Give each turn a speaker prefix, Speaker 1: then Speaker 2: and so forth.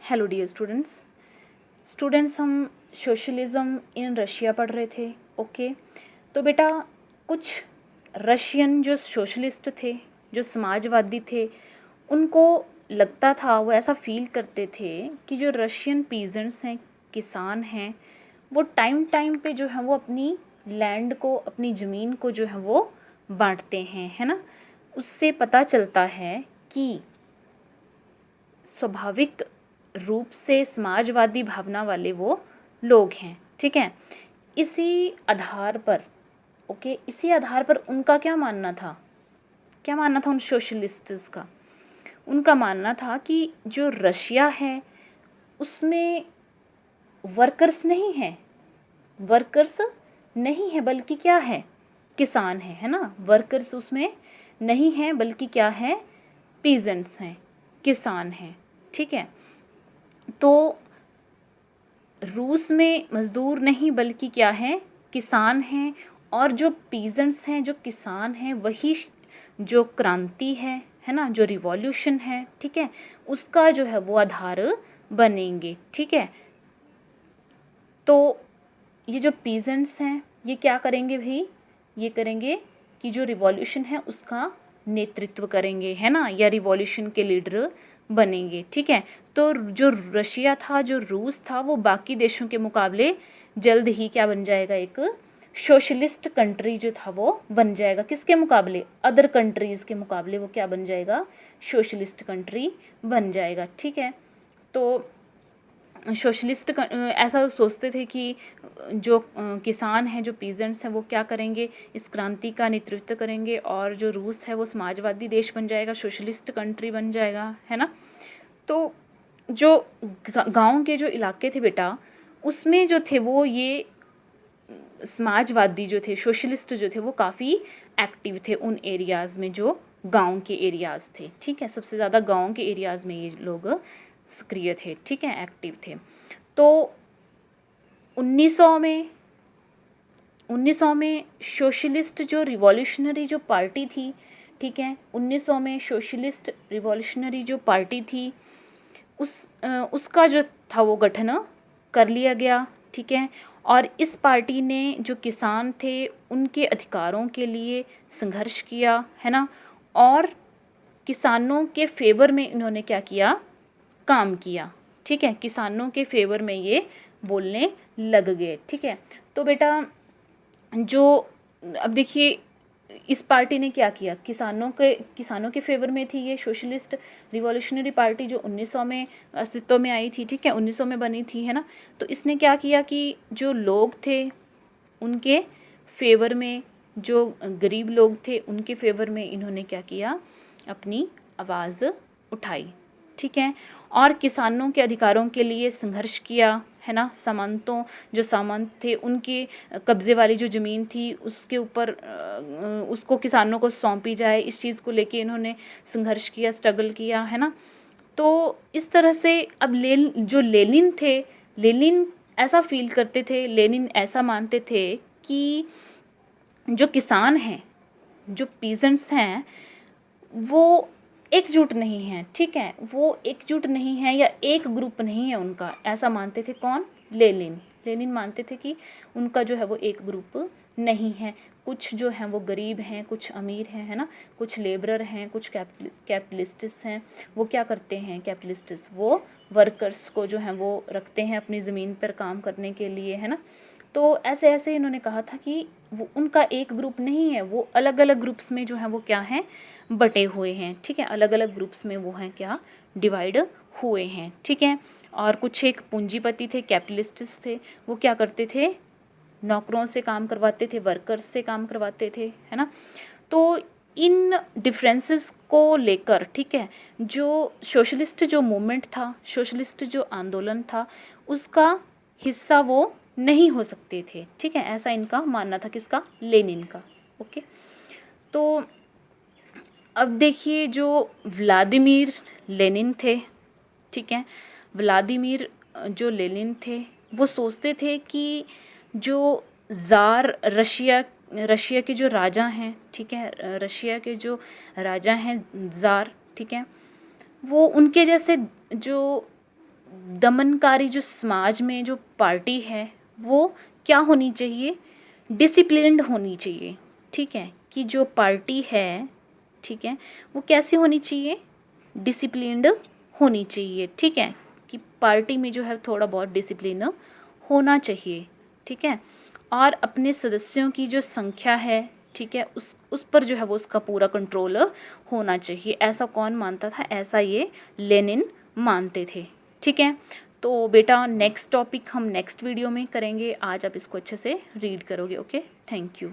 Speaker 1: Hello dear students हम socialism in Russia पढ़ रहे थे। ओके, तो बेटा कुछ रशियन जो सोशलिस्ट थे, जो समाजवादी थे, उनको लगता था, वो ऐसा फील करते थे कि जो रशियन पीजेंट्स हैं, किसान हैं, वो टाइम टाइम पे जो है वो अपनी लैंड को, अपनी ज़मीन को जो है वो बांटते हैं, है ना। उससे पता चलता है कि स्वाभाविक रूप से समाजवादी भावना वाले वो लोग हैं, ठीक है। इसी आधार पर इसी आधार पर उनका क्या मानना था, उन सोशलिस्ट्स का। उनका मानना था कि जो रशिया है उसमें वर्कर्स नहीं है बल्कि क्या है, किसान है ना। वर्कर्स उसमें नहीं है बल्कि क्या है, पीजेंट्स हैं, किसान हैं, ठीक है। तो रूस में मज़दूर नहीं बल्कि क्या है, किसान हैं। और जो पीजेंट्स हैं, जो किसान हैं, वही जो क्रांति है ना, जो रिवॉल्यूशन है, ठीक है, उसका जो है वो आधार बनेंगे, ठीक है। तो ये जो पीजेंट्स हैं ये क्या करेंगे भाई, ये करेंगे कि जो रिवॉल्यूशन है उसका नेतृत्व करेंगे, है ना, या रिवॉल्यूशन के लीडर बनेंगे, ठीक है। तो जो रशिया था, जो रूस था, वो बाकी देशों के मुकाबले जल्द ही क्या बन जाएगा, एक सोशलिस्ट कंट्री जो था वो बन जाएगा। किसके मुकाबले, अदर कंट्रीज़ के मुकाबले वो क्या बन जाएगा, सोशलिस्ट कंट्री बन जाएगा, ठीक है। तो सोशलिस्ट ऐसा सोचते थे कि जो किसान हैं, जो पीजेंट्स हैं, वो क्या करेंगे, इस क्रांति का नेतृत्व करेंगे, और जो रूस है वो समाजवादी देश बन जाएगा, सोशलिस्ट कंट्री बन जाएगा, है ना। तो जो गांव के जो इलाके थे बेटा, उसमें जो थे वो ये समाजवादी जो थे, सोशलिस्ट जो थे, वो काफ़ी एक्टिव थे उन एरियाज़ में जो गांव के एरियाज़ थे, ठीक है। सबसे ज़्यादा गांव के एरियाज़ में ये लोग सक्रिय थे, ठीक है, एक्टिव थे। तो 1900 में सोशलिस्ट जो रिवॉल्यूशनरी जो पार्टी थी, ठीक है, 1900 में सोशलिस्ट रिवॉल्यूशनरी जो पार्टी थी उसका जो था वो गठन कर लिया गया, ठीक है। और इस पार्टी ने जो किसान थे उनके अधिकारों के लिए संघर्ष किया, है ना, और किसानों के फेवर में इन्होंने क्या किया, काम किया, ठीक है। किसानों के फेवर में ये बोलने लग गए, ठीक है। तो बेटा जो अब देखिए इस पार्टी ने क्या किया, किसानों के फेवर में थी ये सोशलिस्ट रिवॉल्यूशनरी पार्टी जो 1900 में अस्तित्व में आई थी, ठीक है, 1900 में बनी थी, है ना। तो इसने क्या किया कि जो लोग थे उनके फेवर में, जो गरीब लोग थे उनके फेवर में इन्होंने क्या किया, अपनी आवाज़ उठाई, ठीक है। और किसानों के अधिकारों के लिए संघर्ष किया, है ना। जो सामंत थे उनके कब्ज़े वाली जो ज़मीन थी उसके ऊपर उसको किसानों को सौंपी जाए, इस चीज़ को लेके इन्होंने संघर्ष किया, स्ट्रगल किया, है ना। तो इस तरह से अब जो लेनिन थे, लेनिन ऐसा फील करते थे, लेनिन ऐसा मानते थे कि जो किसान हैं, जो पीजेंट्स हैं, वो एकजुट नहीं है, ठीक है, वो एकजुट नहीं है या एक ग्रुप नहीं है उनका, ऐसा मानते थे कौन, लेनिन मानते थे कि उनका जो है वो एक ग्रुप नहीं है। कुछ जो हैं वो गरीब हैं, कुछ अमीर हैं, है ना, कुछ लेबरर हैं, कुछ कैपिटलिस्ट्स हैं। वो क्या करते हैं, कैपिटलिस्ट्स वो वर्कर्स को जो हैं वो रखते हैं अपनी ज़मीन पर काम करने के लिए, है ना। तो ऐसे ऐसे इन्होंने कहा था कि वो उनका एक ग्रुप नहीं है, वो अलग अलग ग्रुप्स में जो है वो क्या हैं, बटे हुए हैं, ठीक है, अलग अलग ग्रुप्स में वो हैं क्या, डिवाइड हुए हैं, ठीक है। और कुछ एक पूंजीपति थे, कैपिटलिस्ट्स थे, वो क्या करते थे, नौकरों से काम करवाते थे, वर्कर्स से काम करवाते थे, है ना। तो इन डिफरेंसेस को लेकर, ठीक है, जो सोशलिस्ट जो मूवमेंट था, सोशलिस्ट जो आंदोलन था, उसका हिस्सा वो नहीं हो सकते थे, ठीक है, ऐसा इनका मानना था, किसका, लेनिन का। ओके, तो अब देखिए जो व्लादिमीर लेनिन थे, ठीक है, व्लादिमीर जो लेनिन थे वो सोचते थे कि जो ज़ार रशिया के जो राजा हैं, ठीक है, रशिया के जो राजा हैं ज़ार, ठीक है, वो उनके जैसे जो दमनकारी जो समाज में जो पार्टी है वो क्या होनी चाहिए, डिसिप्लिन्ड होनी चाहिए, ठीक है, कि जो पार्टी है, ठीक है, वो कैसी होनी चाहिए, डिसिप्लिन्ड होनी चाहिए, ठीक है, कि पार्टी में जो है थोड़ा बहुत डिसिप्लिन होना चाहिए, ठीक है, और अपने सदस्यों की जो संख्या है, ठीक है, उस पर जो है वो उसका पूरा कंट्रोल होना चाहिए। ऐसा कौन मानता था, ऐसा ये लेनिन मानते थे, ठीक है। तो बेटा नेक्स्ट टॉपिक हम नेक्स्ट वीडियो में करेंगे, आज आप इसको अच्छे से रीड करोगे। Okay, thank you.